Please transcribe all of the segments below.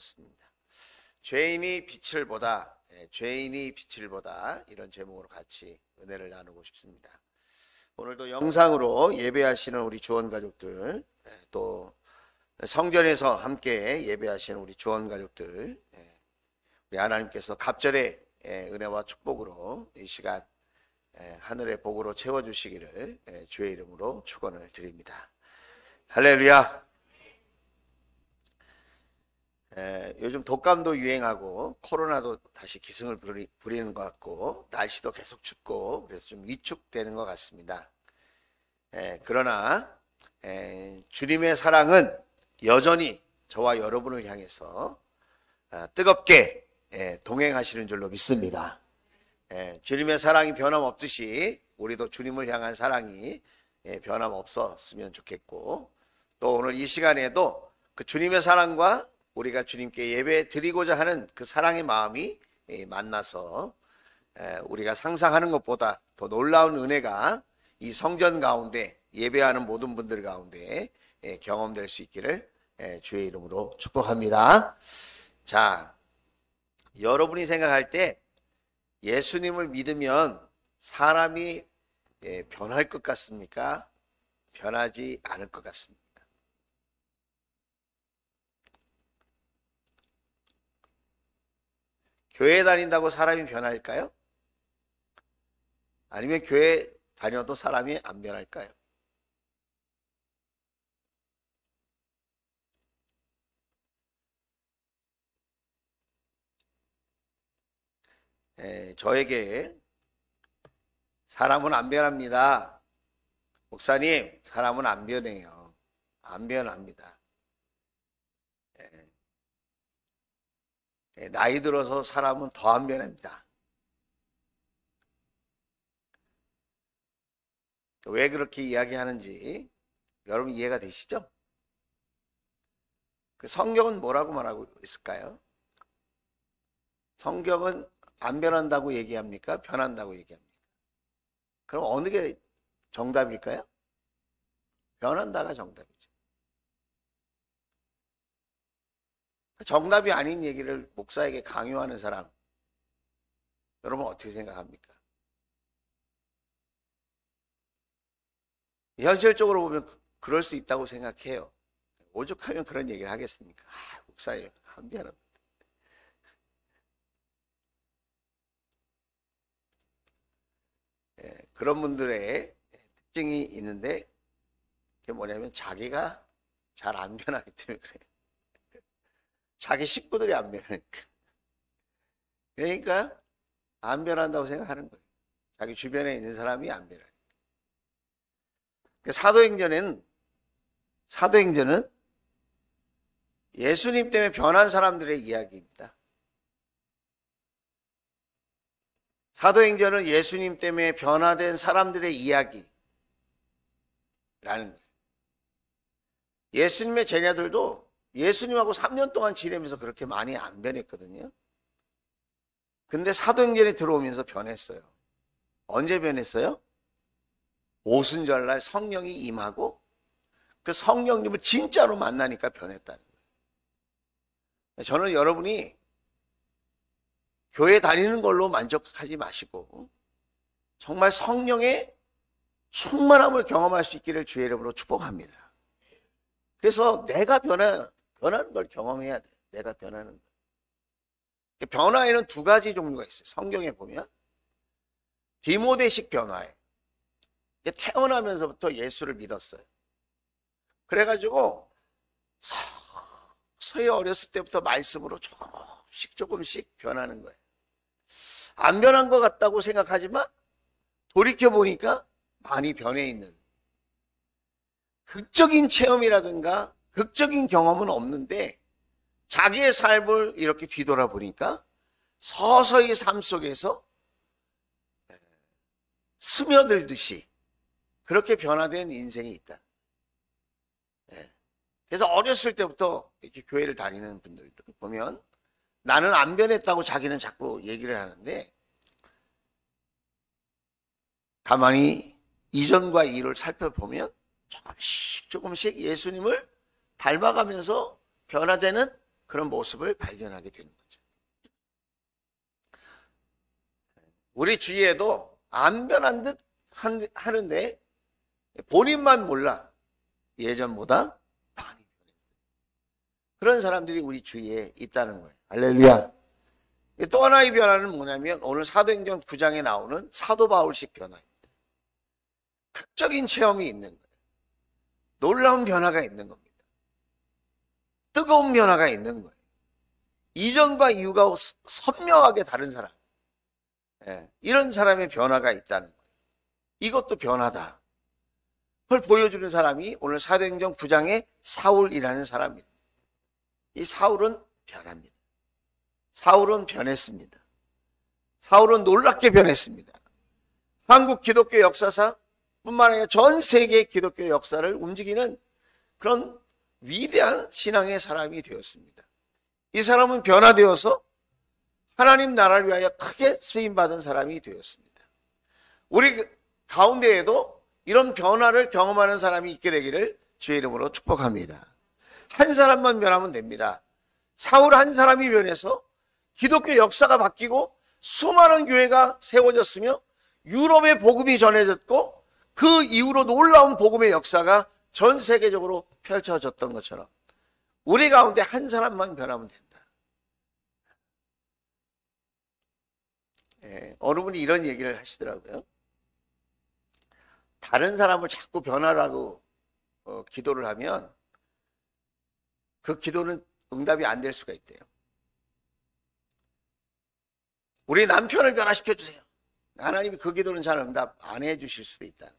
적었습니다. 죄인이 빛을 보다, 죄인이 빛을 보다, 이런 제목으로 같이 은혜를 나누고 싶습니다. 오늘도 영상으로 예배하시는 우리 주원 가족들, 또 성전에서 함께 예배하시는 우리 주원 가족들, 우리 하나님께서 갑절의 은혜와 축복으로 이 시간 하늘의 복으로 채워주시기를 주의 이름으로 축원을 드립니다. 할렐루야. 요즘 독감도 유행하고 코로나도 다시 기승을 부리는 것 같고 날씨도 계속 춥고 그래서 좀 위축되는 것 같습니다. 그러나 주님의 사랑은 여전히 저와 여러분을 향해서 뜨겁게 동행하시는 줄로 믿습니다. 주님의 사랑이 변함없듯이 우리도 주님을 향한 사랑이 변함없었으면 좋겠고, 또 오늘 이 시간에도 그 주님의 사랑과 우리가 주님께 예배 드리고자 하는 그 사랑의 마음이 만나서 우리가 상상하는 것보다 더 놀라운 은혜가 이 성전 가운데 예배하는 모든 분들 가운데 경험될 수 있기를 주의 이름으로 축복합니다. 자, 여러분이 생각할 때 예수님을 믿으면 사람이 변할 것 같습니까? 변하지 않을 것 같습니까? 교회 다닌다고 사람이 변할까요? 아니면 교회 다녀도 사람이 안 변할까요? 저에게 사람은 안 변합니다. 목사님, 사람은 안 변해요. 안 변합니다. 나이 들어서 사람은 더 안 변합니다. 왜 그렇게 이야기하는지 여러분 이해가 되시죠? 그 성경은 뭐라고 말하고 있을까요? 성경은 안 변한다고 얘기합니까? 변한다고 얘기합니까? 그럼 어느 게 정답일까요? 변한다가 정답이죠. 정답이 아닌 얘기를 목사에게 강요하는 사람, 여러분 어떻게 생각합니까? 현실적으로 보면 그럴 수 있다고 생각해요. 오죽하면 그런 얘기를 하겠습니까? 목사님, 안 변합니다. 그런 분들의 특징이 있는데, 그게 뭐냐면 자기가 잘 안 변하기 때문에 그래요. 자기 식구들이 안 변하니까. 그러니까 안 변한다고 생각하는 거예요. 자기 주변에 있는 사람이 안 변하니까. 사도행전은 예수님 때문에 변한 사람들의 이야기입니다. 사도행전은 예수님 때문에 변화된 사람들의 이야기라는 거예요. 예수님의 제자들도 예수님하고 3년 동안 지내면서 그렇게 많이 안 변했거든요. 근데 사도행전에 들어오면서 변했어요. 언제 변했어요? 오순절날 성령이 임하고 그 성령님을 진짜로 만나니까 변했다는 거예요. 저는 여러분이 교회 다니는 걸로 만족하지 마시고 정말 성령의 충만함을 경험할 수 있기를 주의 이름으로 축복합니다. 그래서 내가 변하는 걸 경험해야 돼. 내가 변하는 거. 변화에는 두 가지 종류가 있어요. 성경에 보면 디모데식 변화예요. 태어나면서부터 예수를 믿었어요. 그래가지고 서서히 어렸을 때부터 말씀으로 조금씩 변하는 거예요. 안 변한 것 같다고 생각하지만 돌이켜보니까 많이 변해 있는, 극적인 체험이라든가 극적인 경험은 없는데 자기의 삶을 이렇게 뒤돌아보니까 서서히 삶 속에서 스며들듯이 그렇게 변화된 인생이 있다. 그래서 어렸을 때부터 이렇게 교회를 다니는 분들 보면 나는 안 변했다고 자기는 자꾸 얘기를 하는데, 가만히 이전과 이를 살펴보면 조금씩 예수님을 닮아가면서 변화되는 그런 모습을 발견하게 되는 거죠. 우리 주위에도 안 변한 듯 하는데 본인만 몰라 예전보다 많이 변했어요. 그런 사람들이 우리 주위에 있다는 거예요. 할렐루야. 또 하나의 변화는 뭐냐면 오늘 사도행전 9장에 나오는 사도 바울식 변화입니다. 극적인 체험이 있는 거예요. 놀라운 변화가 있는 겁니다. 뜨거운 변화가 있는 거예요. 이전과 이후가 선명하게 다른 사람. 이런 사람의 변화가 있다는 거예요. 이것도 변화다. 그걸 보여주는 사람이 오늘 사도행전 9장의 사울이라는 사람입니다. 이 사울은 변합니다. 사울은 변했습니다. 사울은 놀랍게 변했습니다. 한국 기독교 역사상 뿐만 아니라 전 세계 기독교 역사를 움직이는 그런 위대한 신앙의 사람이 되었습니다. 이 사람은 변화되어서 하나님 나라를 위하여 크게 쓰임받은 사람이 되었습니다. 우리 가운데에도 이런 변화를 경험하는 사람이 있게 되기를 주의 이름으로 축복합니다. 한 사람만 변하면 됩니다. 사울 한 사람이 변해서 기독교 역사가 바뀌고 수많은 교회가 세워졌으며 유럽의 복음이 전해졌고 그 이후로 놀라운 복음의 역사가 전 세계적으로 펼쳐졌던 것처럼 우리 가운데 한 사람만 변하면 된다. 어느 분이 이런 얘기를 하시더라고요. 다른 사람을 자꾸 변하라고 기도를 하면 그 기도는 응답이 안 될 수가 있대요. 우리 남편을 변화시켜 주세요. 하나님이 그 기도는 잘 응답 안 해주실 수도 있다.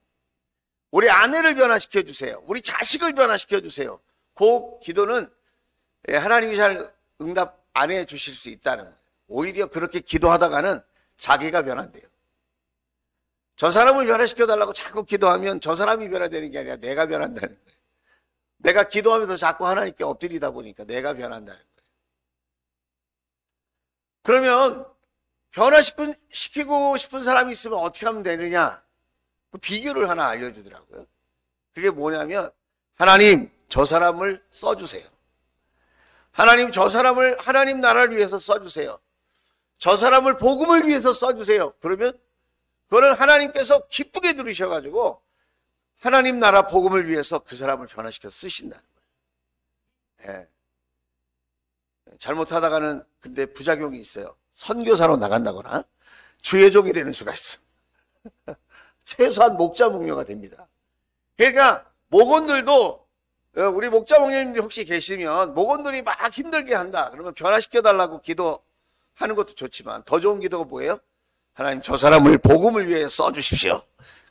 우리 아내를 변화시켜 주세요. 우리 자식을 변화시켜 주세요. 그 기도는 하나님이 잘 응답 안 해주실 수 있다는 거예요. 오히려 그렇게 기도하다가는 자기가 변한대요. 저 사람을 변화시켜 달라고 자꾸 기도하면 저 사람이 변화되는 게 아니라 내가 변한다는 거예요. 내가 기도하면서 자꾸 하나님께 엎드리다 보니까 내가 변한다는 거예요. 그러면 변화시키고 싶은 사람이 있으면 어떻게 하면 되느냐? 그 비결을 하나 알려주더라고요. 그게 뭐냐면 하나님 저 사람을 써주세요. 하나님 저 사람을 하나님 나라를 위해서 써주세요. 저 사람을 복음을 위해서 써주세요. 그러면 그거를 하나님께서 기쁘게 들으셔가지고 하나님 나라 복음을 위해서 그 사람을 변화시켜 쓰신다는 거예요. 잘못하다가는 근데 부작용이 있어요. 선교사로 나간다거나 주의 종이 되는 수가 있어. 최소한 목자 목녀가 됩니다. 그러니까 목원들도 우리 목자 목녀님들 혹시 계시면 목원들이 막 힘들게 한다. 그러면 변화시켜달라고 기도하는 것도 좋지만 더 좋은 기도가 뭐예요? 하나님 저 사람을 복음을 위해 써주십시오.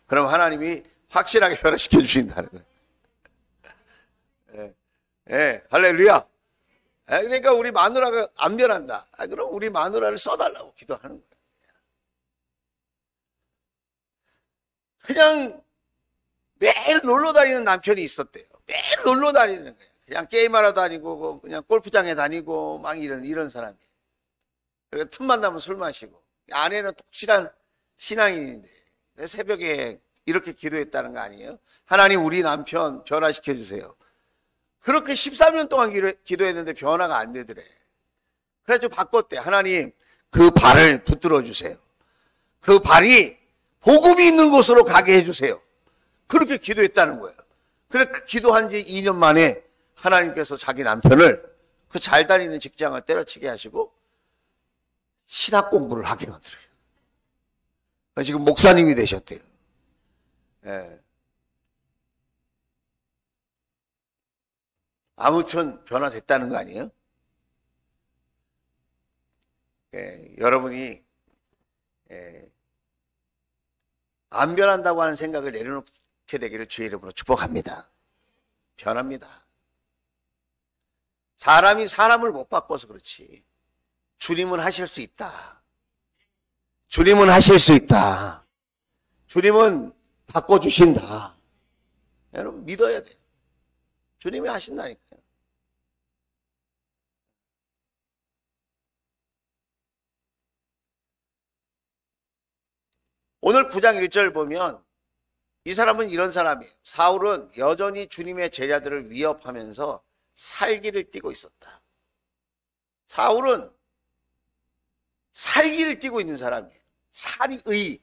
그럼 하나님이 확실하게 변화시켜 주신다는 거예요. 할렐루야. 그러니까 우리 마누라가 안 변한다. 그럼 우리 마누라를 써달라고 기도하는 거예요. 그냥 매일 놀러 다니는 남편이 있었대요. 매일 놀러 다니는 거예요. 그냥 게임하러 다니고 그냥 골프장에 다니고 막 이런 사람이에요. 그리고 틈만 나면 술 마시고 아내는 똑실한 신앙인인데 새벽에 이렇게 기도했다는 거 아니에요? 하나님 우리 남편 변화시켜 주세요. 그렇게 13년 동안 기도했는데 변화가 안 되더래. 그래서 바꿨대. 하나님 그 발을 붙들어 주세요. 그 발이 복음이 있는 곳으로 가게 해주세요. 그렇게 기도했다는 거예요. 그래 기도한 지 2년 만에 하나님께서 자기 남편을 그 잘 다니는 직장을 때려치게 하시고 신학 공부를 하게 만들어요. 지금 목사님이 되셨대요. 아무튼 변화됐다는 거 아니에요? 여러분이 안 변한다고 하는 생각을 내려놓게 되기를 주의 이름으로 축복합니다. 변합니다. 사람이 사람을 못 바꿔서 그렇지 주님은 하실 수 있다. 주님은 하실 수 있다. 주님은 바꿔주신다. 여러분 믿어야 돼요. 주님이 하신다니까요. 오늘 9장 1절 보면 이 사람은 이런 사람이에요. 사울은 여전히 주님의 제자들을 위협하면서 살기를 띠고 있었다. 사울은 살기를 띠고 있는 사람이에요. 살이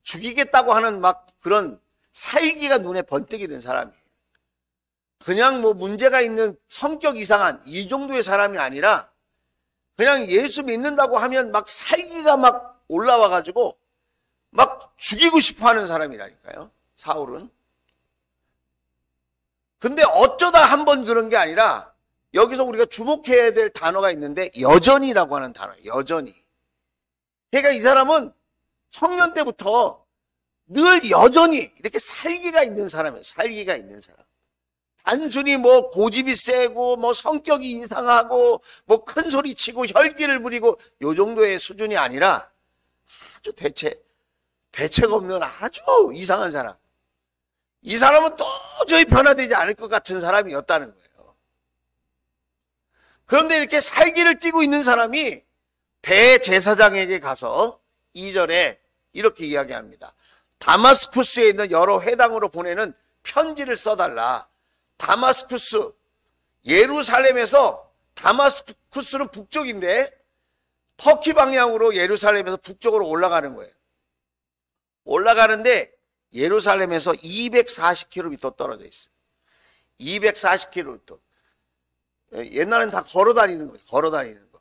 죽이겠다고 하는 막 그런 살기가 눈에 번뜩이는 사람이에요. 그냥 뭐 문제가 있는 성격 이상한 이 정도의 사람이 아니라 그냥 예수 믿는다고 하면 막 살기가 막 올라와가지고 막 죽이고 싶어 하는 사람이라니까요, 사울은. 근데 어쩌다 한번 그런 게 아니라 여기서 우리가 주목해야 될 단어가 있는데 여전히라고 하는 단어, 여전히. 그러니까 이 사람은 청년 때부터 늘 여전히 이렇게 살기가 있는 사람이에요. 살기가 있는 사람. 단순히 뭐 고집이 세고 뭐 성격이 이상하고 뭐 큰 소리 치고 혈기를 부리고 요 정도의 수준이 아니라 아주 대책 없는 아주 이상한 사람. 이 사람은 도저히 변화되지 않을 것 같은 사람이었다는 거예요. 그런데 이렇게 살기를 띠고 있는 사람이 대제사장에게 가서 2절에 이렇게 이야기합니다. 다마스쿠스에 있는 여러 회당으로 보내는 편지를 써달라. 다마스쿠스, 예루살렘에서, 다마스쿠스는 북쪽인데 터키 방향으로 예루살렘에서 북쪽으로 올라가는 거예요. 올라가는데 예루살렘에서 240km 떨어져 있어요. 240km. 옛날엔 다 걸어 다니는 거예요. 걸어 다니는 거.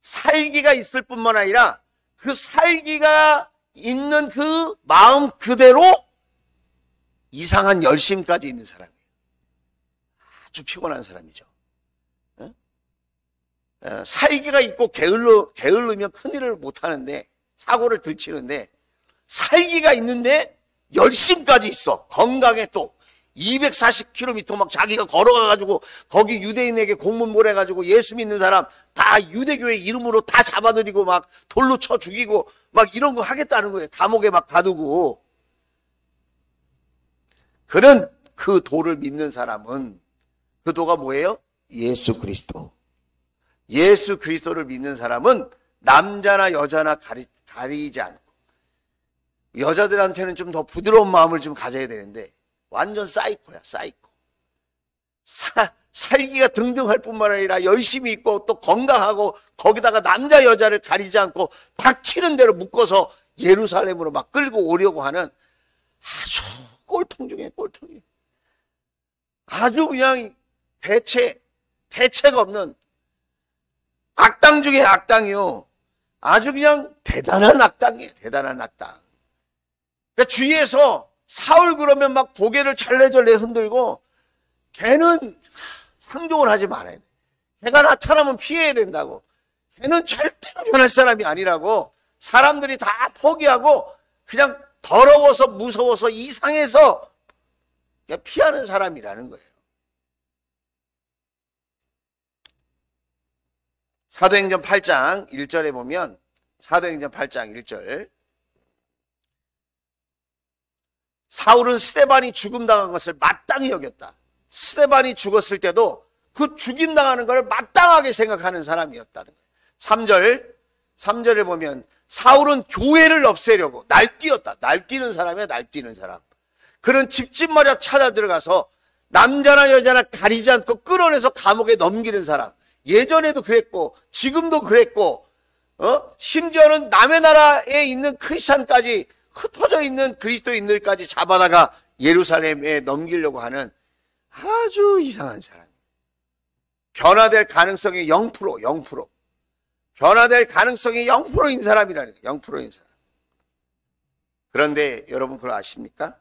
살기가 있을 뿐만 아니라 그 살기가 있는 그 마음 그대로 이상한 열심까지 있는 사람이에요. 아주 피곤한 사람이죠. 살기가 있고 게을르면 큰일을 못하는데, 사고를 들치는데, 살기가 있는데 열심까지 있어. 건강에 또 240km 막 자기가 걸어가가지고 거기 유대인에게 공문 보내가지고 예수 믿는 사람 다 유대교의 이름으로 다 잡아들이고 막 돌로 쳐 죽이고 막 이런 거 하겠다는 거예요. 감옥에 막 가두고. 그는 그 도를 믿는 사람은 그 도가 뭐예요? 예수 그리스도. 예수 그리스도를 믿는 사람은 남자나 여자나 가리지 않고, 여자들한테는 좀 더 부드러운 마음을 좀 가져야 되는데 완전 사이코야, 사이코. 살기가 등등할 뿐만 아니라 열심히 있고 또 건강하고 거기다가 남자 여자를 가리지 않고 닥치는 대로 묶어서 예루살렘으로 막 끌고 오려고 하는 아주 꼴통 중에 꼴통이. 아주 그냥 대책 없는 악당 중에 악당이요. 아주 그냥 대단한 악당이에요. 대단한 악당. 그러니까 주위에서 사울 그러면 막 고개를 절레절레 흔들고, 걔는 상종을 하지 말아야 돼. 걔가 나타나면 피해야 된다고. 걔는 절대로 변할 사람이 아니라고 사람들이 다 포기하고 그냥 더러워서 무서워서 이상해서 그냥 피하는 사람이라는 거예요. 사도행전 8장 1절에 보면, 사도행전 8장 1절, 사울은 스데반이 죽음당한 것을 마땅히 여겼다. 스데반이 죽었을 때도 그 죽임당하는 걸 마땅하게 생각하는 사람이었다는 거예요. 3절에 보면 사울은 교회를 없애려고 날뛰었다. 날뛰는 사람이야, 날뛰는 사람. 그는 집집마다 찾아 들어가서 남자나 여자나 가리지 않고 끌어내서 감옥에 넘기는 사람. 예전에도 그랬고 지금도 그랬고, 심지어는 남의 나라에 있는 크리스찬까지, 흩어져 있는 그리스도인들까지 잡아다가 예루살렘에 넘기려고 하는 아주 이상한 사람. 변화될 가능성이 0%. 변화될 가능성이 0%인 사람이라는 거예요. 0%인 사람. 그런데 여러분 그걸 아십니까?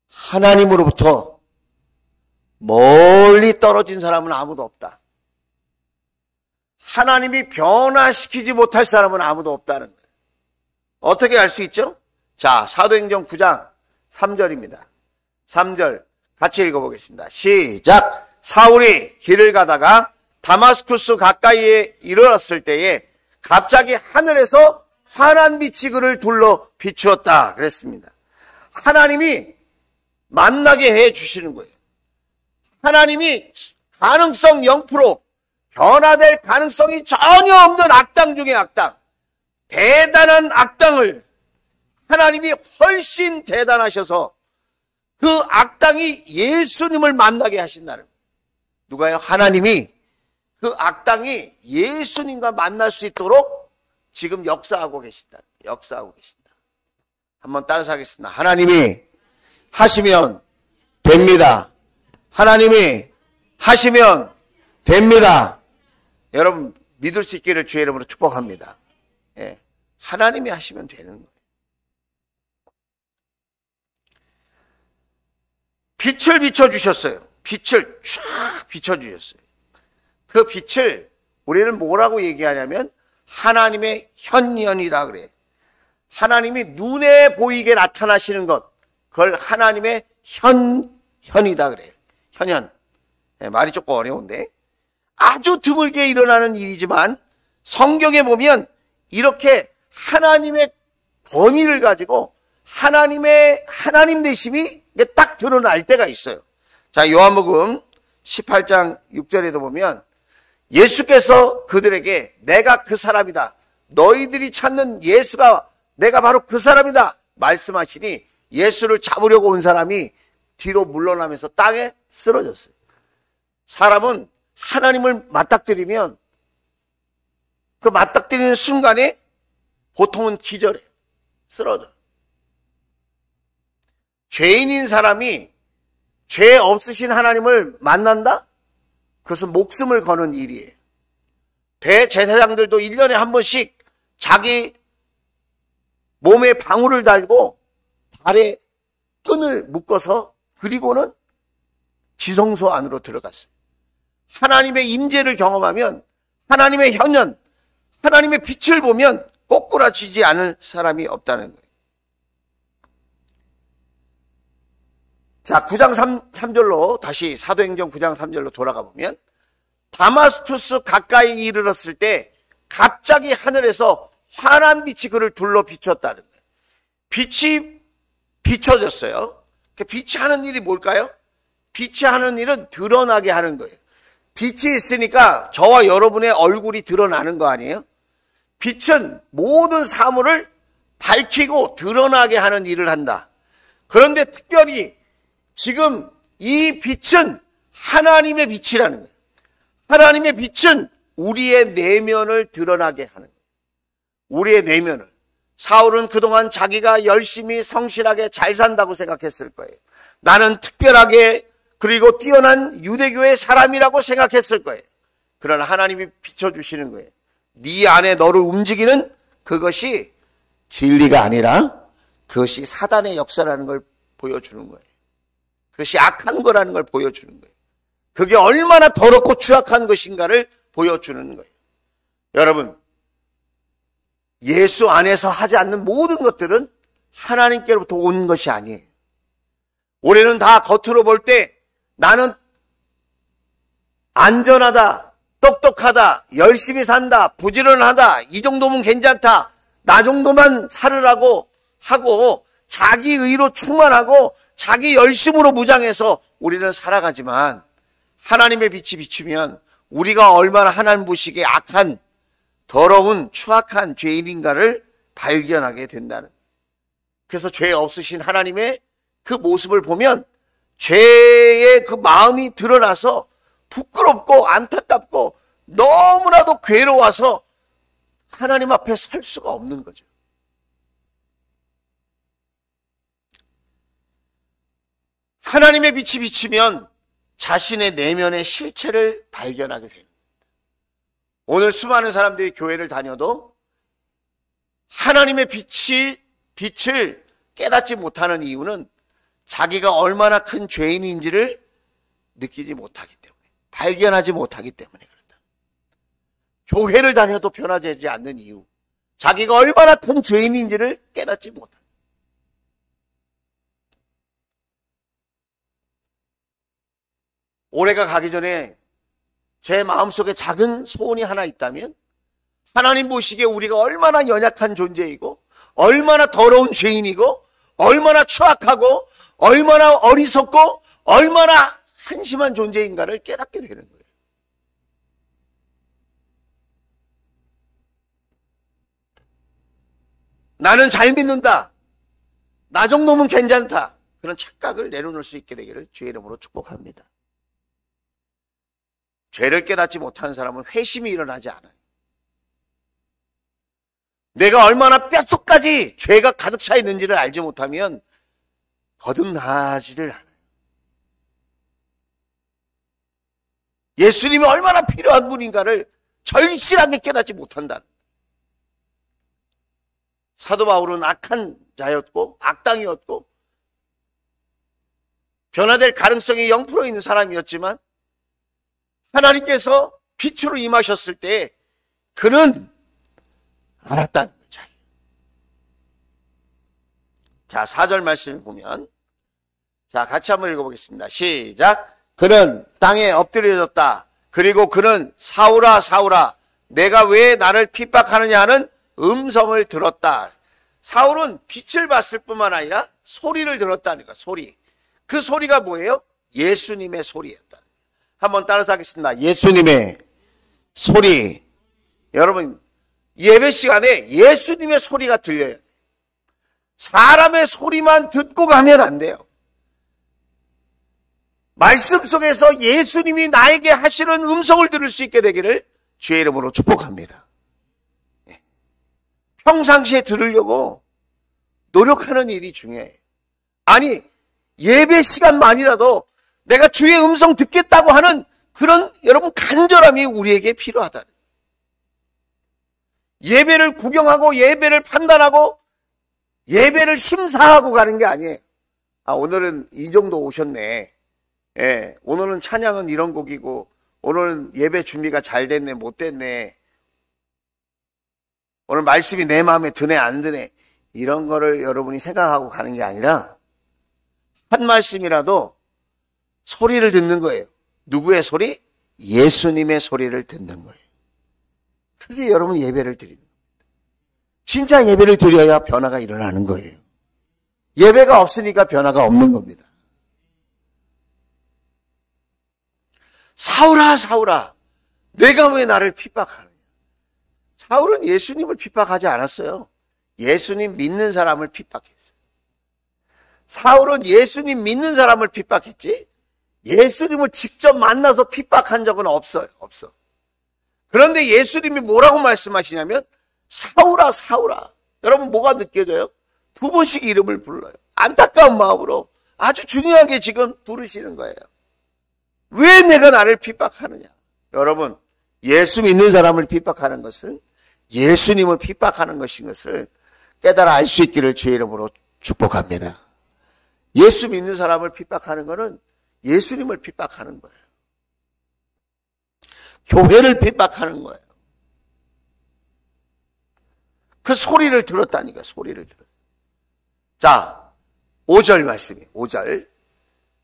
하나님으로부터 멀리 떨어진 사람은 아무도 없다. 하나님이 변화시키지 못할 사람은 아무도 없다는 거예요. 어떻게 알 수 있죠? 자, 사도행전 9장 3절입니다. 3절 같이 읽어보겠습니다. 시작! 사울이 길을 가다가 다마스쿠스 가까이에 이르렀을 때에 갑자기 하늘에서 환한 빛이 그를 둘러 비추었다 그랬습니다. 하나님이 만나게 해 주시는 거예요. 하나님이 가능성 0%, 변화될 가능성이 전혀 없는 악당 중에 악당, 대단한 악당을 하나님이 훨씬 대단하셔서 그 악당이 예수님을 만나게 하신다는 거예요. 누가요? 하나님이 그 그 악당이 예수님과 만날 수 있도록 지금 역사하고 계신다. 역사하고 계신다. 한번 따라서 하겠습니다. 하나님이 하시면 됩니다. 하나님이 하시면 됩니다. 여러분 믿을 수 있기를 주의 이름으로 축복합니다. 예, 하나님이 하시면 되는 거예요. 빛을 비춰주셨어요. 빛을 쫙 비춰주셨어요. 그 빛을 우리는 뭐라고 얘기하냐면 하나님의 현현이다 그래요. 하나님이 눈에 보이게 나타나시는 것, 그걸 하나님의 현현이다 그래요. 현현. 네, 말이 조금 어려운데 아주 드물게 일어나는 일이지만 성경에 보면 이렇게 하나님의 권위를 가지고 하나님 되심이 딱 드러날 때가 있어요. 자, 요한복음 18장 6절에도 보면 예수께서 그들에게 내가 그 사람이다. 너희들이 찾는 예수가 내가 바로 그 사람이다. 말씀하시니 예수를 잡으려고 온 사람이 뒤로 물러나면서 땅에 쓰러졌어요. 사람은 하나님을 맞닥뜨리면 그 맞닥뜨리는 순간에 보통은 기절해요. 쓰러져요. 죄인인 사람이 죄 없으신 하나님을 만난다? 그것은 목숨을 거는 일이에요. 대제사장들도 1년에 한 번씩 자기 몸에 방울을 달고 발에 끈을 묶어서 그리고는 지성소 안으로 들어갔어요. 하나님의 임재를 경험하면 하나님의 현현, 하나님의 빛을 보면 꼬꾸라지지 않을 사람이 없다는 거예요. 자, 9장 3절로 다시 사도행전 9장 3절로 돌아가 보면 다마스쿠스 가까이 이르렀을 때 갑자기 하늘에서 환한 빛이 그를 둘러 비췄다는 거예요. 빛이 비춰졌어요. 빛이 하는 일이 뭘까요? 빛이 하는 일은 드러나게 하는 거예요. 빛이 있으니까 저와 여러분의 얼굴이 드러나는 거 아니에요? 빛은 모든 사물을 밝히고 드러나게 하는 일을 한다. 그런데 특별히 지금 이 빛은 하나님의 빛이라는 거예요. 하나님의 빛은 우리의 내면을 드러나게 하는 거예요. 우리의 내면을. 사울은 그동안 자기가 열심히 성실하게 잘 산다고 생각했을 거예요. 나는 특별하게 그리고 뛰어난 유대교의 사람이라고 생각했을 거예요. 그러나 하나님이 비춰주시는 거예요. 네 안에 너를 움직이는 그것이 진리가 아니라 그것이 사단의 역사라는 걸 보여주는 거예요. 그것이 악한 거라는 걸 보여주는 거예요. 그게 얼마나 더럽고 추악한 것인가를 보여주는 거예요. 여러분, 예수 안에서 하지 않는 모든 것들은 하나님께로부터 온 것이 아니에요. 우리는 다 겉으로 볼 때 나는 안전하다, 똑똑하다, 열심히 산다, 부지런하다, 이 정도면 괜찮다, 나 정도만 살으라고 하고 자기 의로 충만하고 자기 열심으로 무장해서 우리는 살아가지만 하나님의 빛이 비추면 우리가 얼마나 하나님 보시기에 악한 더러운 추악한 죄인인가를 발견하게 된다는. 그래서 죄 없으신 하나님의 그 모습을 보면 죄의 그 마음이 드러나서 부끄럽고 안타깝고 너무나도 괴로워서 하나님 앞에 설 수가 없는 거죠. 하나님의 빛이 비치면 자신의 내면의 실체를 발견하게 됩니다. 오늘 수많은 사람들이 교회를 다녀도 하나님의 빛을 깨닫지 못하는 이유는 자기가 얼마나 큰 죄인인지를 느끼지 못하기 때문에, 발견하지 못하기 때문에 그렇다. 교회를 다녀도 변화되지 않는 이유, 자기가 얼마나 큰 죄인인지를 깨닫지 못한다. 올해가 가기 전에 제 마음속에 작은 소원이 하나 있다면 하나님 보시기에 우리가 얼마나 연약한 존재이고 얼마나 더러운 죄인이고 얼마나 추악하고 얼마나 어리석고 얼마나 한심한 존재인가를 깨닫게 되는 거예요. 나는 잘 믿는다, 나 정도면 괜찮다, 그런 착각을 내려놓을 수 있게 되기를 주의 이름으로 축복합니다. 죄를 깨닫지 못하는 사람은 회심이 일어나지 않아요. 내가 얼마나 뼛속까지 죄가 가득 차 있는지를 알지 못하면 거듭나지를 않아요. 예수님이 얼마나 필요한 분인가를 절실하게 깨닫지 못한다. 사도 바울은 악한 자였고 악당이었고 변화될 가능성이 0% 있는 사람이었지만 하나님께서 빛으로 임하셨을 때 그는 알았다는 거죠. 자, 4절 말씀을 보면, 자, 같이 한번 읽어보겠습니다. 시작. 그는 땅에 엎드려졌다. 그리고 그는 사울아 사울아 내가 왜 나를 핍박하느냐 하는 음성을 들었다. 사울은 빛을 봤을 뿐만 아니라 소리를 들었다는 거예요. 소리. 그 소리가 뭐예요? 예수님의 소리였다. 한번 따라서 하겠습니다. 예수님의 소리. 여러분, 예배 시간에 예수님의 소리가 들려요. 사람의 소리만 듣고 가면 안 돼요. 말씀 속에서 예수님이 나에게 하시는 음성을 들을 수 있게 되기를 주의 이름으로 축복합니다. 평상시에 들으려고 노력하는 일이 중요해요. 아니, 예배 시간만이라도 내가 주의 음성 듣겠다고 하는 그런 여러분 간절함이 우리에게 필요하다. 예배를 구경하고 예배를 판단하고 예배를 심사하고 가는 게 아니에요. 아, 오늘은 이 정도 오셨네. 예, 오늘은 찬양은 이런 곡이고 오늘은 예배 준비가 잘 됐네 못 됐네. 오늘 말씀이 내 마음에 드네 안 드네. 이런 거를 여러분이 생각하고 가는 게 아니라 한 말씀이라도 소리를 듣는 거예요. 누구의 소리? 예수님의 소리를 듣는 거예요. 그게 여러분 예배를 드리는 겁니다. 진짜 예배를 드려야 변화가 일어나는 거예요. 예배가 없으니까 변화가 없는 겁니다. 사울아 사울아 내가 왜 나를 핍박하느냐. 사울은 예수님을 핍박하지 않았어요. 예수님 믿는 사람을 핍박했어요. 사울은 예수님 믿는 사람을 핍박했지 예수님을 직접 만나서 핍박한 적은 없어요. 없어. 그런데 예수님이 뭐라고 말씀하시냐면 사울아 사울아. 여러분 뭐가 느껴져요? 두 번씩 이름을 불러요. 안타까운 마음으로 아주 중요하게 지금 부르시는 거예요. 왜 내가 나를 핍박하느냐. 여러분 예수 믿는 사람을 핍박하는 것은 예수님을 핍박하는 것인 것을 깨달아 알 수 있기를 주의 이름으로 축복합니다. 예수 믿는 사람을 핍박하는 것은 예수님을 핍박하는 거예요. 교회를 핍박하는 거예요. 그 소리를 들었다니까. 소리를 들었어요. 자, 5절 말씀이에요. 5절.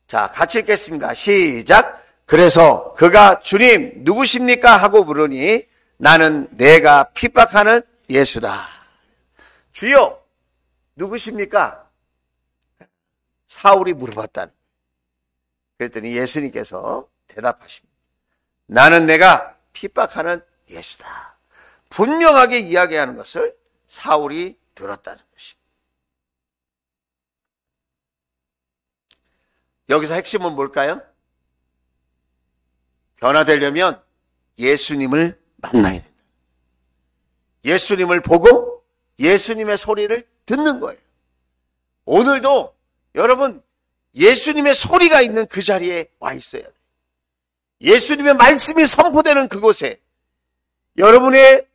자, 같이 읽겠습니다. 시작. 그래서 그가 주님 누구십니까 하고 물으니 나는 내가 핍박하는 예수다. 주여 누구십니까? 사울이 물어봤다는. 그랬더니 예수님께서 대답하십니다. 나는 내가 핍박하는 예수다. 분명하게 이야기하는 것을 사울이 들었다는 것입니다. 여기서 핵심은 뭘까요? 변화되려면 예수님을 만나야 된다. 예수님을 보고 예수님의 소리를 듣는 거예요. 오늘도 여러분 예수님의 소리가 있는 그 자리에 와 있어야 돼요. 예수님의 말씀이 선포되는 그곳에 여러분의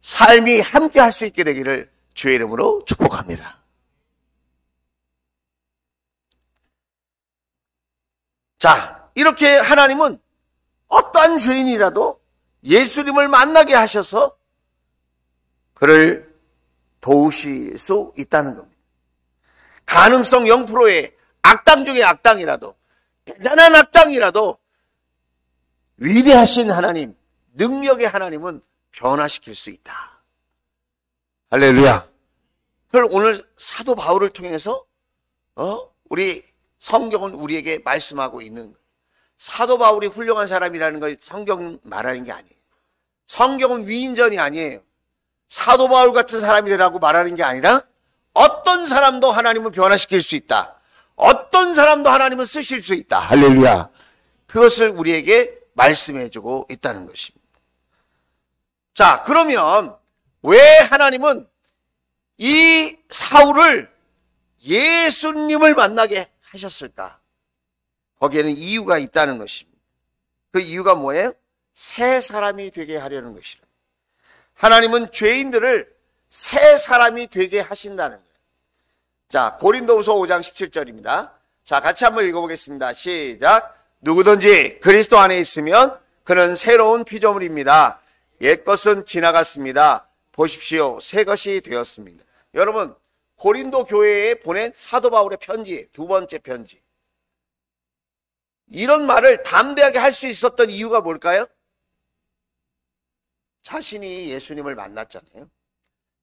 삶이 함께 할 수 있게 되기를 주의 이름으로 축복합니다. 자, 이렇게 하나님은 어떠한 죄인이라도 예수님을 만나게 하셔서 그를 도우실 수 있다는 겁니다. 가능성 0%의 악당 중에 악당이라도 대단한 악당이라도 위대하신 하나님, 능력의 하나님은 변화시킬 수 있다. 할렐루야. 그걸 오늘 사도 바울을 통해서 우리 성경은 우리에게 말씀하고 있는 거예요. 사도 바울이 훌륭한 사람이라는 걸 성경 말하는 게 아니에요. 성경은 위인전이 아니에요. 사도 바울 같은 사람이 되라고 말하는 게 아니라 어떤 사람도 하나님은 변화시킬 수 있다. 어떤 사람도 하나님은 쓰실 수 있다. 할렐루야. 그것을 우리에게 말씀해주고 있다는 것입니다. 자, 그러면 왜 하나님은 이 사울을 예수님을 만나게 하셨을까? 거기에는 이유가 있다는 것입니다. 그 이유가 뭐예요? 새 사람이 되게 하려는 것이라. 하나님은 죄인들을 새 사람이 되게 하신다는 거예요. 자, 고린도후서 5장 17절입니다. 자, 같이 한번 읽어보겠습니다. 시작. 누구든지 그리스도 안에 있으면 그는 새로운 피조물입니다. 옛것은 지나갔습니다. 보십시오, 새 것이 되었습니다. 여러분, 고린도 교회에 보낸 사도 바울의 편지, 두 번째 편지. 이런 말을 담대하게 할 수 있었던 이유가 뭘까요? 자신이 예수님을 만났잖아요.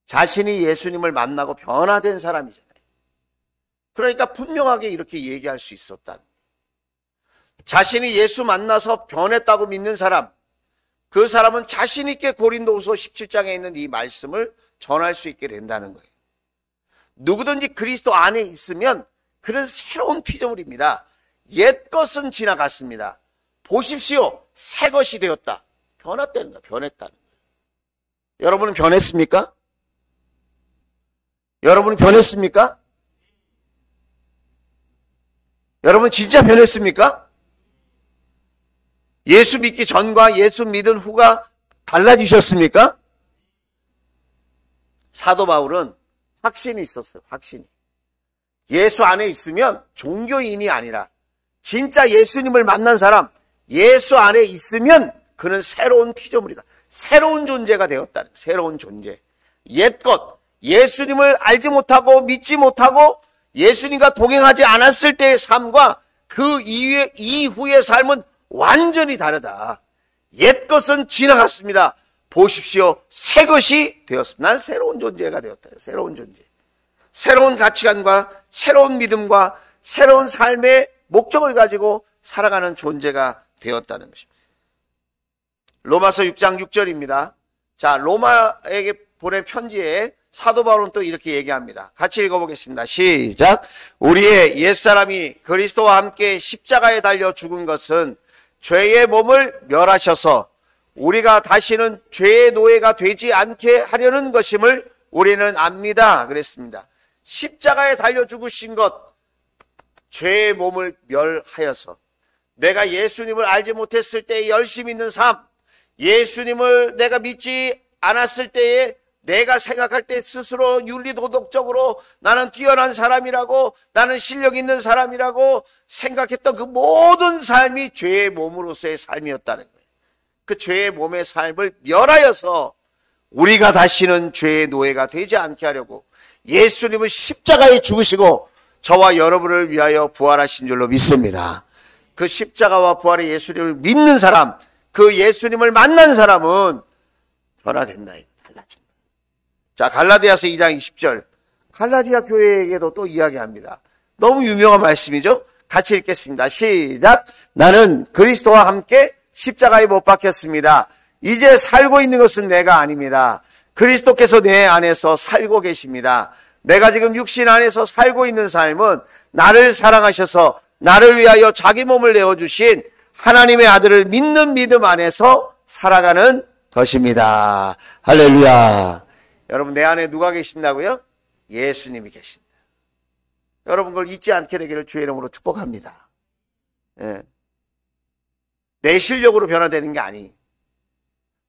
자신이 예수님을 만나고 변화된 사람이잖아요. 그러니까 분명하게 이렇게 얘기할 수 있었다는 거예요. 자신이 예수 만나서 변했다고 믿는 사람, 그 사람은 자신 있게 고린도후서 17장에 있는 이 말씀을 전할 수 있게 된다는 거예요. 누구든지 그리스도 안에 있으면 그는 새로운 피조물입니다. 옛것은 지나갔습니다. 보십시오, 새 것이 되었다. 변화되는 거예요. 변했다는 거예요. 여러분은 변했습니까? 여러분은 변했습니까? 여러분 진짜 변했습니까? 예수 믿기 전과 예수 믿은 후가 달라지셨습니까? 사도 바울은 확신이 있었어요. 확신이. 예수 안에 있으면 종교인이 아니라 진짜 예수님을 만난 사람, 예수 안에 있으면 그는 새로운 피조물이다. 새로운 존재가 되었다는, 새로운 존재. 옛것, 예수님을 알지 못하고 믿지 못하고 예수님과 동행하지 않았을 때의 삶과 그 이후의 삶은 완전히 다르다. 옛것은 지나갔습니다. 보십시오, 새 것이 되었습니다. 난 새로운 존재가 되었다. 새로운 존재. 새로운 가치관과 새로운 믿음과 새로운 삶의 목적을 가지고 살아가는 존재가 되었다는 것입니다. 로마서 6장 6절입니다. 자, 로마에게 보낸 편지에 사도 바울은 또 이렇게 얘기합니다. 같이 읽어보겠습니다. 시작. 우리의 옛사람이 그리스도와 함께 십자가에 달려 죽은 것은 죄의 몸을 멸하셔서 우리가 다시는 죄의 노예가 되지 않게 하려는 것임을 우리는 압니다. 그랬습니다. 십자가에 달려 죽으신 것, 죄의 몸을 멸하여서 내가 예수님을 알지 못했을 때 열심히 있는 삶, 예수님을 내가 믿지 않았을 때에 내가 생각할 때 스스로 윤리도덕적으로 나는 뛰어난 사람이라고, 나는 실력 있는 사람이라고 생각했던 그 모든 삶이 죄의 몸으로서의 삶이었다는 거예요. 그 죄의 몸의 삶을 멸하여서 우리가 다시는 죄의 노예가 되지 않게 하려고 예수님은 십자가에 죽으시고 저와 여러분을 위하여 부활하신 줄로 믿습니다. 그 십자가와 부활의 예수님을 믿는 사람, 그 예수님을 만난 사람은 변화된다. 달라진다. 자, 갈라디아서 2장 20절. 갈라디아 교회에게도 또 이야기합니다. 너무 유명한 말씀이죠? 같이 읽겠습니다. 시작. 나는 그리스도와 함께 십자가에 못 박혔습니다. 이제 살고 있는 것은 내가 아닙니다. 그리스도께서 내 안에서 살고 계십니다. 내가 지금 육신 안에서 살고 있는 삶은 나를 사랑하셔서 나를 위하여 자기 몸을 내어주신 하나님의 아들을 믿는 믿음 안에서 살아가는 것입니다. 할렐루야. 여러분, 내 안에 누가 계신다고요? 예수님이 계신다. 여러분, 그걸 잊지 않게 되기를 주의 이름으로 축복합니다. 예. 내 실력으로 변화되는 게 아니에요.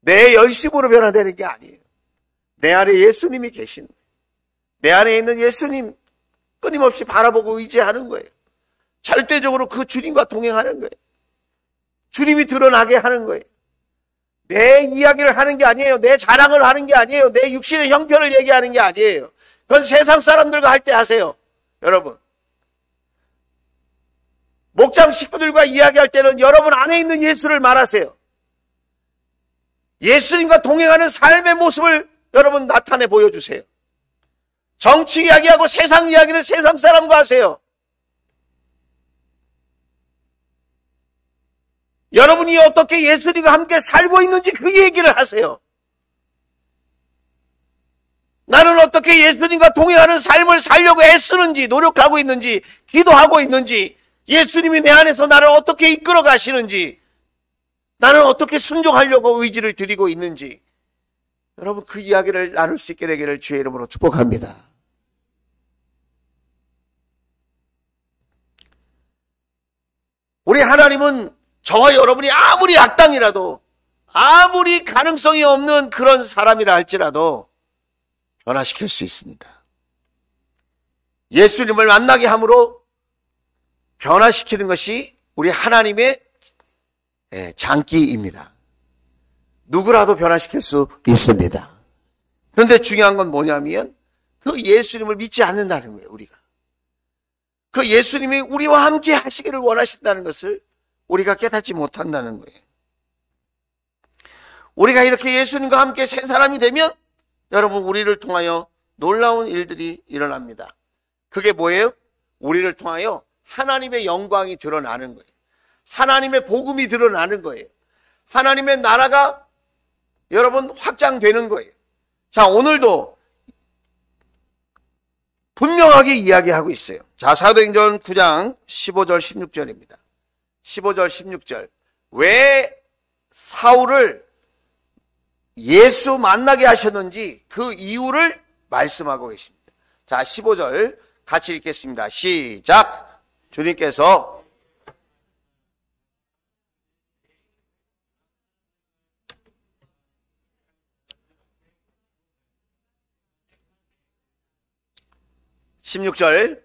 내 열심으로 변화되는 게 아니에요. 내 안에 예수님이 계신 거예요. 내 안에 있는 예수님 끊임없이 바라보고 의지하는 거예요. 절대적으로 그 주님과 동행하는 거예요. 주님이 드러나게 하는 거예요. 내 이야기를 하는 게 아니에요. 내 자랑을 하는 게 아니에요. 내 육신의 형편을 얘기하는 게 아니에요. 그건 세상 사람들과 할 때 하세요. 여러분, 목장 식구들과 이야기할 때는 여러분 안에 있는 예수를 말하세요. 예수님과 동행하는 삶의 모습을 여러분 나타내 보여주세요. 정치 이야기하고 세상 이야기는 세상 사람과 하세요. 여러분이 어떻게 예수님과 함께 살고 있는지 그 얘기를 하세요. 나는 어떻게 예수님과 동행하는 삶을 살려고 애쓰는지, 노력하고 있는지, 기도하고 있는지, 예수님이 내 안에서 나를 어떻게 이끌어 가시는지, 나는 어떻게 순종하려고 의지를 드리고 있는지, 여러분 그 이야기를 나눌 수 있게 되기를 주의 이름으로 축복합니다. 우리 하나님은 저와 여러분이 아무리 악당이라도, 아무리 가능성이 없는 그런 사람이라 할지라도 변화시킬 수 있습니다. 예수님을 만나게 함으로 변화시키는 것이 우리 하나님의 장기입니다. 누구라도 변화시킬 수 있습니다. 그런데 중요한 건 뭐냐면 그 예수님을 믿지 않는다는 거예요. 우리가 그 예수님이 우리와 함께 하시기를 원하신다는 것을 우리가 깨닫지 못한다는 거예요. 우리가 이렇게 예수님과 함께 새 사람이 되면 여러분 우리를 통하여 놀라운 일들이 일어납니다. 그게 뭐예요? 우리를 통하여 하나님의 영광이 드러나는 거예요. 하나님의 복음이 드러나는 거예요. 하나님의 나라가 여러분 확장되는 거예요. 자, 오늘도 분명하게 이야기하고 있어요. 자, 사도행전 9장 15절 16절입니다. 15절 16절. 왜 사울을 예수 만나게 하셨는지 그 이유를 말씀하고 계십니다. 자, 15절 같이 읽겠습니다. 시작. 주님께서 (16절)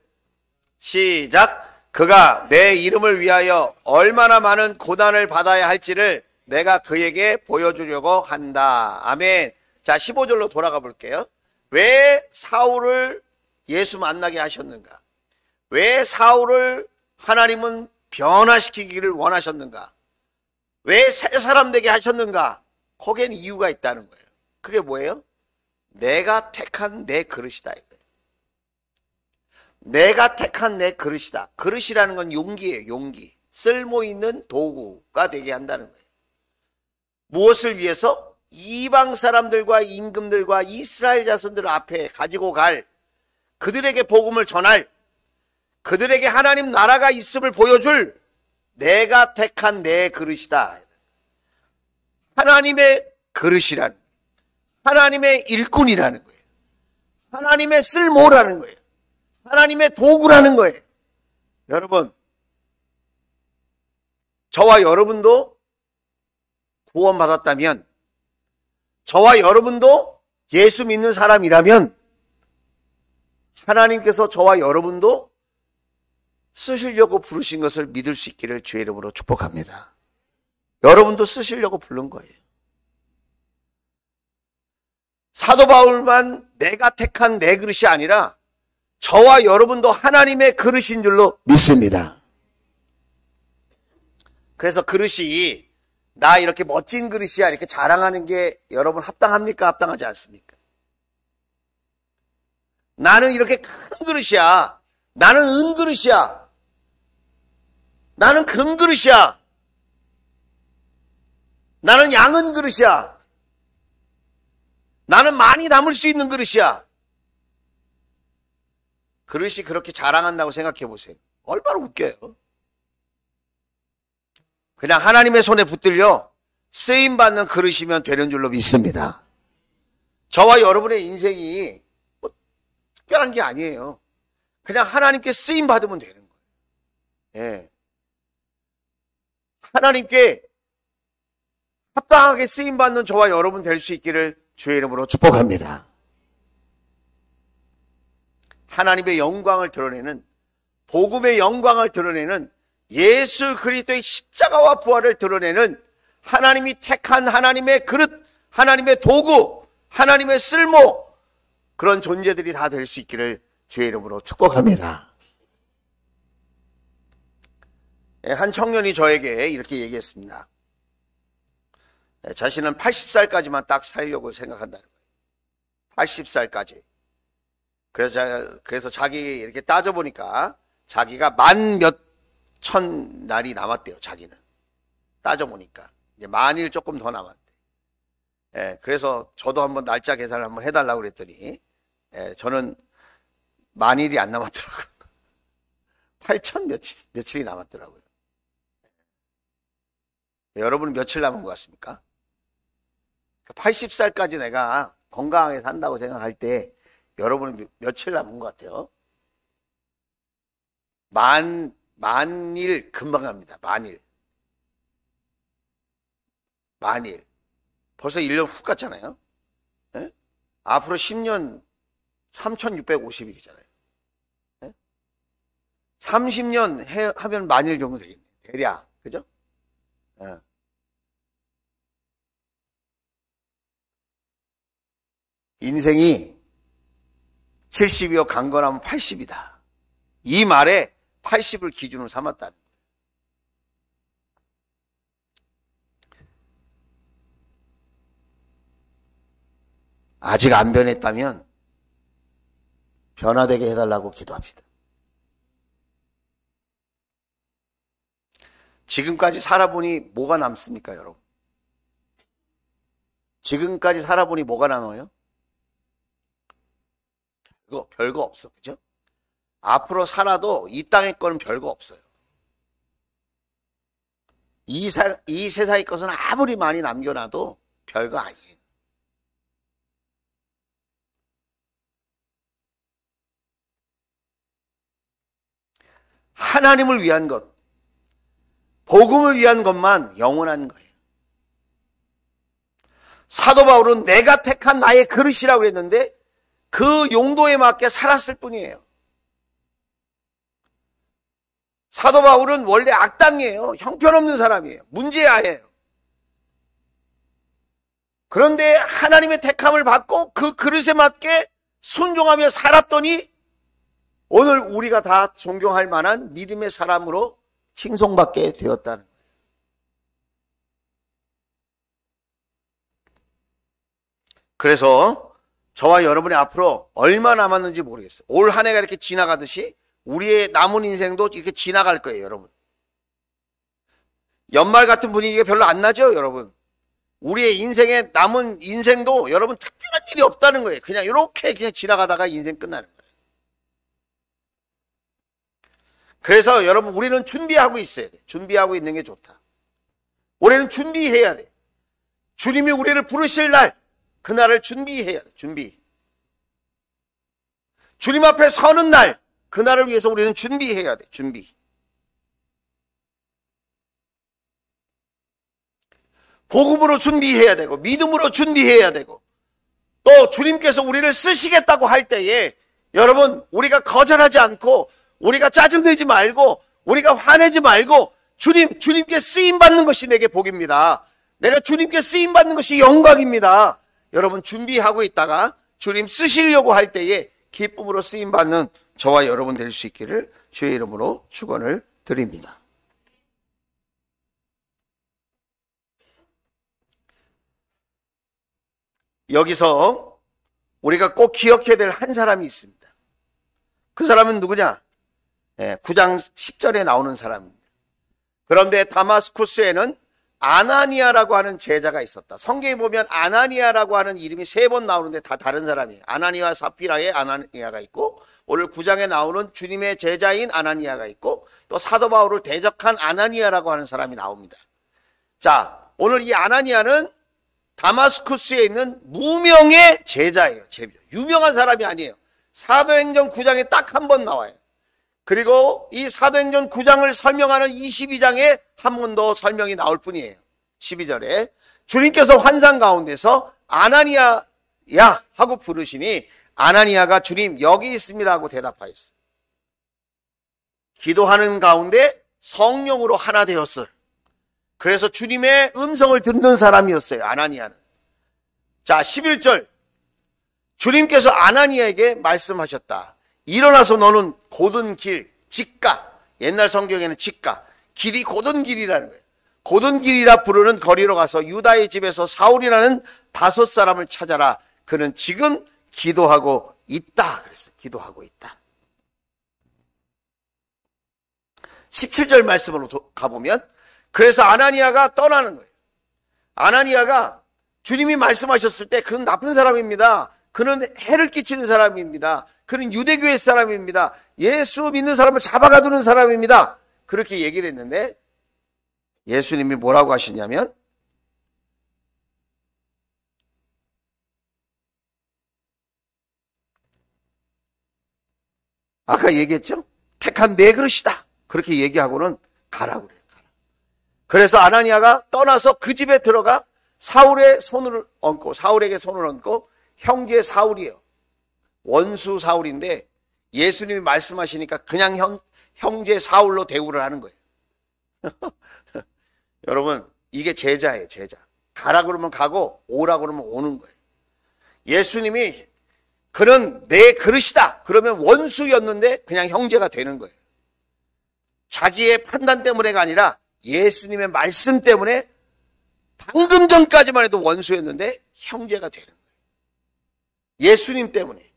시작. 그가 내 이름을 위하여 얼마나 많은 고난을 받아야 할지를 내가 그에게 보여주려고 한다. 아멘. 자, 15절로 돌아가 볼게요. 왜 사울을 예수 만나게 하셨는가? 왜 사울을 하나님은 변화시키기를 원하셨는가? 왜 새 사람 되게 하셨는가? 거기엔 이유가 있다는 거예요. 그게 뭐예요? 내가 택한 내 그릇이다 이거예요. 내가 택한 내 그릇이다. 그릇이라는 건 용기예요. 용기. 쓸모 있는 도구가 되게 한다는 거예요. 무엇을 위해서? 이방 사람들과 임금들과 이스라엘 자손들 앞에 가지고 갈, 그들에게 복음을 전할, 그들에게 하나님 나라가 있음을 보여줄 내가 택한 내 그릇이다. 하나님의 그릇이라는 거예요. 하나님의 일꾼이라는 거예요. 하나님의 쓸모라는 거예요. 하나님의 도구라는 거예요. 여러분, 저와 여러분도 구원받았다면, 저와 여러분도 예수 믿는 사람이라면 하나님께서 저와 여러분도 쓰시려고 부르신 것을 믿을 수 있기를 주의 이름으로 축복합니다. 여러분도 쓰시려고 부른 거예요. 사도 바울만 내가 택한 내 그릇이 아니라 저와 여러분도 하나님의 그릇인 줄로 믿습니다. 그래서 그릇이 나 이렇게 멋진 그릇이야 이렇게 자랑하는 게 여러분 합당합니까? 합당하지 않습니까? 나는 이렇게 큰 그릇이야. 나는 은 그릇이야. 나는 금 그릇이야. 나는 양은 그릇이야. 나는 많이 남을 수 있는 그릇이야. 그릇이 그렇게 자랑한다고 생각해 보세요. 얼마나 웃겨요. 그냥 하나님의 손에 붙들려 쓰임받는 그릇이면 되는 줄로 믿습니다. 저와 여러분의 인생이 뭐 특별한 게 아니에요. 그냥 하나님께 쓰임받으면 되는 거예요. 예. 하나님께 합당하게 쓰임받는 저와 여러분 될 수 있기를 주의 이름으로 축복합니다. 하나님의 영광을 드러내는, 복음의 영광을 드러내는, 예수 그리스도의 십자가와 부활을 드러내는 하나님이 택한 하나님의 그릇, 하나님의 도구, 하나님의 쓸모, 그런 존재들이 다 될 수 있기를 주의 이름으로 축복합니다. 한 청년이 저에게 이렇게 얘기했습니다. 자신은 80살까지만 딱 살려고 생각한다는 거예요. 80살까지. 그래서 자기 이렇게 따져보니까 자기가 만 몇천 날이 남았대요. 자기는. 따져보니까. 이제 만일 조금 더 남았대. 그래서 저도 한번 날짜 계산을 한번 해달라고 그랬더니, 저는 만일이 안 남았더라고요. 8천 며칠이 남았더라고요. 여러분은 며칠 남은 것 같습니까? 80살까지 내가 건강하게 산다고 생각할 때 여러분은 며칠 남은 것 같아요? 만일 금방 갑니다. 만일. 벌써 1년 훅 갔잖아요. 예? 앞으로 10년 3650일이잖아요. 예? 30년 하면 만일 정도 되겠네. 대략. 그죠? 예. 인생이 70이요 강건하면 80이다. 이 말에 80을 기준으로 삼았다. 아직 안 변했다면 변화되게 해달라고 기도합시다. 지금까지 살아보니 뭐가 남습니까, 여러분? 지금까지 살아보니 뭐가 남아요? 별거 없어. 그죠? 앞으로 살아도 이 땅의 거는 별거 없어요. 이 세상의 것은 아무리 많이 남겨놔도 별거 아니에요. 하나님을 위한 것, 복음을 위한 것만 영원한 거예요. 사도 바울은 내가 택한 나의 그릇이라고 그랬는데 그 용도에 맞게 살았을 뿐이에요. 사도 바울은 원래 악당이에요. 형편없는 사람이에요. 문제아예요. 그런데 하나님의 택함을 받고 그 그릇에 맞게 순종하며 살았더니 오늘 우리가 다 존경할 만한 믿음의 사람으로 칭송받게 되었다는 거예요. 그래서 저와 여러분의 앞으로 얼마 남았는지 모르겠어요. 올 한 해가 이렇게 지나가듯이 우리의 남은 인생도 이렇게 지나갈 거예요, 여러분. 연말 같은 분위기가 별로 안 나죠, 여러분. 우리의 인생에 남은 인생도 여러분 특별한 일이 없다는 거예요. 그냥 이렇게 그냥 지나가다가 인생 끝나는 거예요. 그래서 여러분 우리는 준비하고 있어야 돼요. 준비하고 있는 게 좋다. 올해는 준비해야 돼요. 주님이 우리를 부르실 날, 그날을 준비해야 돼요. 준비. 주님 앞에 서는 날, 그날을 위해서 우리는 준비해야 돼요. 준비. 복음으로 준비해야 되고 믿음으로 준비해야 되고 또 주님께서 우리를 쓰시겠다고 할 때에 여러분 우리가 거절하지 않고 우리가 짜증내지 말고 우리가 화내지 말고 주님께 쓰임받는 것이 내게 복입니다. 내가 주님께 쓰임받는 것이 영광입니다. 여러분 준비하고 있다가 주님 쓰시려고 할 때에 기쁨으로 쓰임받는 저와 여러분 될 수 있기를 주의 이름으로 축원을 드립니다. 여기서 우리가 꼭 기억해야 될 한 사람이 있습니다. 그 사람은 누구냐? 9장 10절에 나오는 사람입니다. 그런데 다마스쿠스에는 아나니아라고 하는 제자가 있었다. 성경에 보면 아나니아라고 하는 이름이 3번 나오는데 다 다른 사람이에요. 아나니아와 사피라의 아나니아가 있고 오늘 9장에 나오는 주님의 제자인 아나니아가 있고 또 사도 바울을 대적한 아나니아라고 하는 사람이 나옵니다. 자, 오늘 이 아나니아는 다마스쿠스에 있는 무명의 제자예요. 유명한 사람이 아니에요. 사도행전 9장에 딱 한 번 나와요. 그리고 이 사도행전 9장을 설명하는 22장에 한 번 더 설명이 나올 뿐이에요. 12절에 주님께서 환상 가운데서 아나니아야 하고 부르시니 아나니아가 주님 여기 있습니다 하고 대답하였어요. 기도하는 가운데 성령으로 하나 되었어요. 그래서 주님의 음성을 듣는 사람이었어요. 아나니아는. 자, 11절 주님께서 아나니아에게 말씀하셨다. 일어나서 너는 곧은 길, 직가, 옛날 성경에는 직가, 길이 곧은 길이라는 거예요. 곧은 길이라 부르는 거리로 가서 유다의 집에서 사울이라는 5사람을 찾아라. 그는 지금 기도하고 있다. 그랬어요. 기도하고 있다. 17절 말씀으로 가보면 그래서 아나니아가 떠나는 거예요. 아나니아가 주님이 말씀하셨을 때 그는 나쁜 사람입니다. 그는 해를 끼치는 사람입니다. 그는 유대교의 사람입니다. 예수 믿는 사람을 잡아가두는 사람입니다. 그렇게 얘기를 했는데 예수님이 뭐라고 하시냐면 아까 얘기했죠? 택한 내 그릇이다. 그렇게 얘기하고는 가라고 그래요. 가라. 그래서 아나니아가 떠나서 그 집에 들어가 사울에게 손을 얹고 형제 사울이에요. 원수 사울인데 예수님이 말씀하시니까 그냥 형제 사울로 대우를 하는 거예요. 여러분, 이게 제자예요, 제자. 가라 그러면 가고 오라 그러면 오는 거예요. 예수님이 그는 내 그릇이다. 그러면 원수였는데 그냥 형제가 되는 거예요. 자기의 판단 때문에가 아니라 예수님의 말씀 때문에 방금 전까지만 해도 원수였는데 형제가 되는 거예요. 예수님 때문에.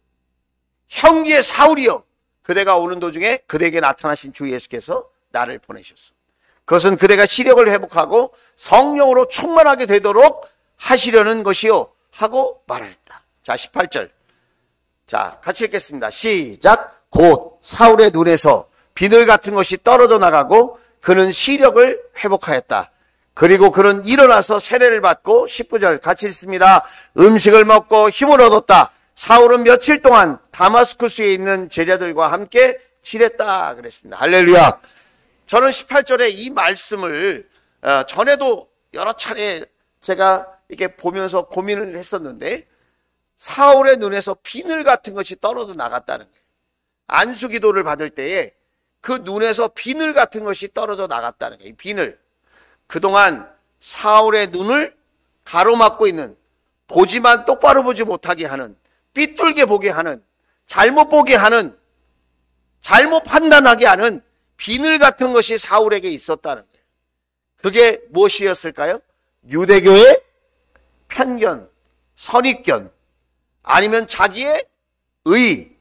형제 사울이여, 그대가 오는 도중에 그대에게 나타나신 주 예수께서 나를 보내셨어. 그것은 그대가 시력을 회복하고 성령으로 충만하게 되도록 하시려는 것이요 하고 말하였다. 자, 18절. 자, 같이 읽겠습니다. 시작. 곧 사울의 눈에서 비늘 같은 것이 떨어져 나가고 그는 시력을 회복하였다. 그리고 그는 일어나서 세례를 받고 19절 같이 읽습니다. 음식을 먹고 힘을 얻었다. 사울은 며칠 동안 다마스쿠스에 있는 제자들과 함께 지냈다 그랬습니다. 할렐루야. 저는 18절에 이 말씀을 전에도 여러 차례 제가 이렇게 보면서 고민을 했었는데 사울의 눈에서 비늘 같은 것이 떨어져 나갔다는 거예요. 안수기도를 받을 때에 그 눈에서 비늘 같은 것이 떨어져 나갔다는 거예요. 비늘. 그동안 사울의 눈을 가로막고 있는, 보지만 똑바로 보지 못하게 하는, 삐뚤게 보게 하는, 잘못 보게 하는, 잘못 판단하게 하는 비늘 같은 것이 사울에게 있었다는 거예요. 그게 무엇이었을까요? 유대교의 편견, 선입견, 아니면 자기의 의,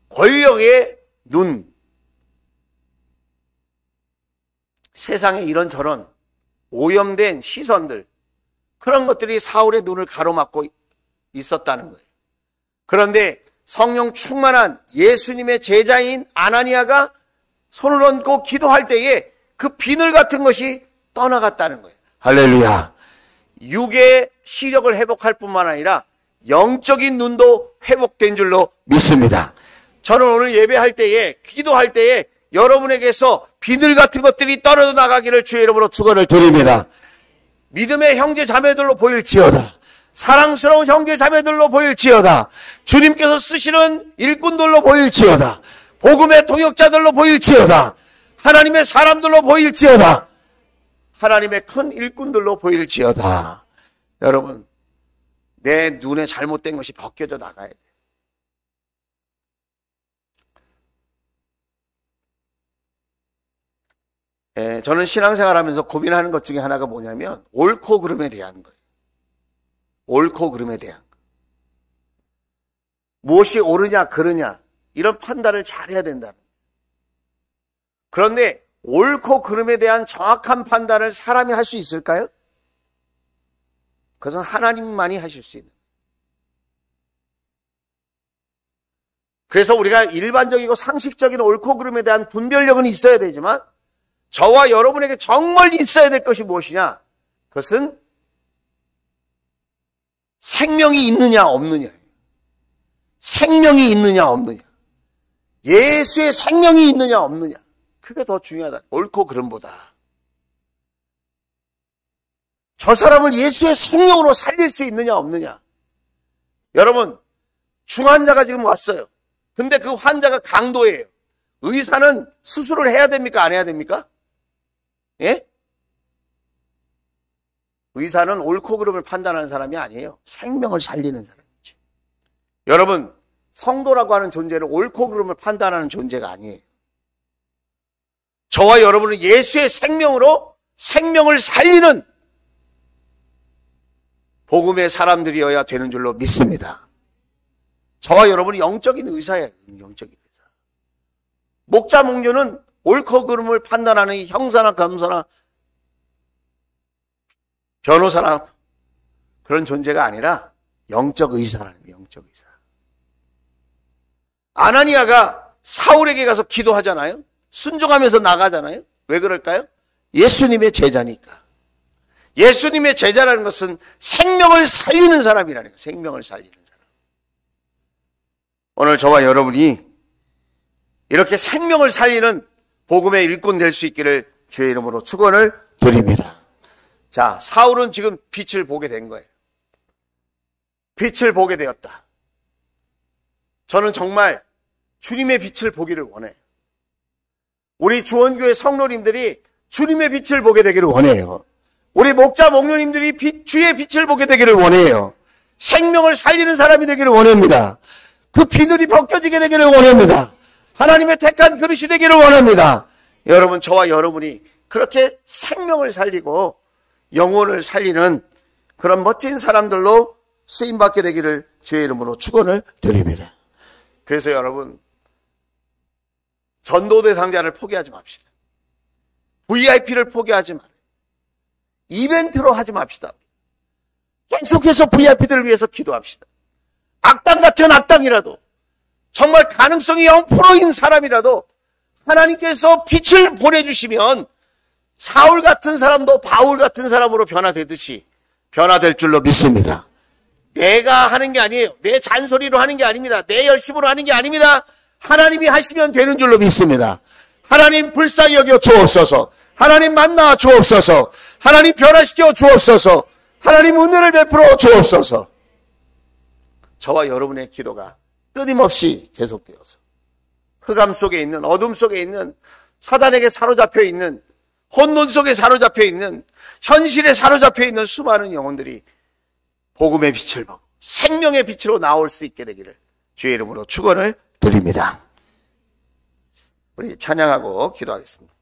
권력의 눈, 세상에 이런저런 오염된 시선들, 그런 것들이 사울의 눈을 가로막고 있었다는 거예요. 그런데 성령 충만한 예수님의 제자인 아나니아가 손을 얹고 기도할 때에 그 비늘 같은 것이 떠나갔다는 거예요. 할렐루야. 육의 시력을 회복할 뿐만 아니라 영적인 눈도 회복된 줄로 믿습니다. 저는 오늘 예배할 때에, 기도할 때에 여러분에게서 비늘 같은 것들이 떨어져 나가기를 주의 이름으로 축원을 드립니다. 믿음의 형제 자매들로 보일지어다. 사랑스러운 형제 자매들로 보일지어다. 주님께서 쓰시는 일꾼들로 보일지어다. 복음의 동역자들로 보일지어다. 하나님의 사람들로 보일지어다. 하나님의 큰 일꾼들로 보일지어다. 여러분, 내 눈에 잘못된 것이 벗겨져 나가야 돼. 저는 신앙생활하면서 고민하는 것 중에 하나가 뭐냐면 옳고 그름에 대한 거예요. 옳고 그름에 대한 거. 무엇이 옳으냐 그르냐 이런 판단을 잘해야 된다는 거예요. 그런데 옳고 그름에 대한 정확한 판단을 사람이 할 수 있을까요? 그것은 하나님만이 하실 수 있는 거예요. 그래서 우리가 일반적이고 상식적인 옳고 그름에 대한 분별력은 있어야 되지만 저와 여러분에게 정말 있어야 될 것이 무엇이냐? 그것은 생명이 있느냐 없느냐. 생명이 있느냐 없느냐. 예수의 생명이 있느냐 없느냐. 그게 더 중요하다. 옳고 그름보다. 저 사람을 예수의 생명으로 살릴 수 있느냐 없느냐. 여러분, 중환자가 지금 왔어요. 근데 그 환자가 강도예요. 의사는 수술을 해야 됩니까? 안 해야 됩니까? 예? 의사는 옳고 그름을 판단하는 사람이 아니에요. 생명을 살리는 사람이지. 여러분, 성도라고 하는 존재는 옳고 그름을 판단하는 존재가 아니에요. 저와 여러분은 예수의 생명으로 생명을 살리는 복음의 사람들이어야 되는 줄로 믿습니다. 저와 여러분이 영적인 의사예요. 영적인 의사. 목자 목녀는 옳고 그름을 판단하는 형사나 검사나 변호사나 그런 존재가 아니라 영적 의사라는 거예요. 영적 의사. 아나니아가 사울에게 가서 기도하잖아요. 순종하면서 나가잖아요. 왜 그럴까요? 예수님의 제자니까. 예수님의 제자라는 것은 생명을 살리는 사람이라는 거예요. 생명을 살리는 사람. 오늘 저와 여러분이 이렇게 생명을 살리는 복음의 일꾼 될 수 있기를 주의 이름으로 축원을 드립니다. 자, 사울은 지금 빛을 보게 된 거예요. 빛을 보게 되었다. 저는 정말 주님의 빛을 보기를 원해요. 우리 주원교회 성도님들이 주님의 빛을 보게 되기를 원해요. 우리 목자 목녀님들이 주의 빛을 보게 되기를 원해요. 생명을 살리는 사람이 되기를 원합니다. 그 비늘이 벗겨지게 되기를 원합니다. 하나님의 택한 그릇이 되기를 원합니다. 여러분, 저와 여러분이 그렇게 생명을 살리고 영혼을 살리는 그런 멋진 사람들로 쓰임받게 되기를 주의 이름으로 축원을 드립니다. 그래서 여러분, 전도 대상자를 포기하지 맙시다. VIP를 포기하지 말아요. 이벤트로 하지 맙시다. 계속해서 VIP들을 위해서 기도합시다. 악당 같은 악당이라도, 정말 가능성이 0%인 사람이라도 하나님께서 빛을 보내주시면 사울 같은 사람도 바울 같은 사람으로 변화되듯이 변화될 줄로 믿습니다. 내가 하는 게 아니에요. 내 잔소리로 하는 게 아닙니다. 내 열심으로 하는 게 아닙니다. 하나님이 하시면 되는 줄로 믿습니다. 하나님 불쌍히 여겨 주옵소서. 하나님 만나 주옵소서. 하나님 변화시켜 주옵소서. 하나님 은혜를 베풀어 주옵소서. 저와 여러분의 기도가 끊임없이 계속되어서 흑암 속에 있는, 어둠 속에 있는, 사단에게 사로잡혀 있는, 혼돈 속에 사로잡혀 있는, 현실에 사로잡혀 있는 수많은 영혼들이 복음의 빛을 보고 생명의 빛으로 나올 수 있게 되기를 주의 이름으로 축원을 드립니다. 우리 찬양하고 기도하겠습니다.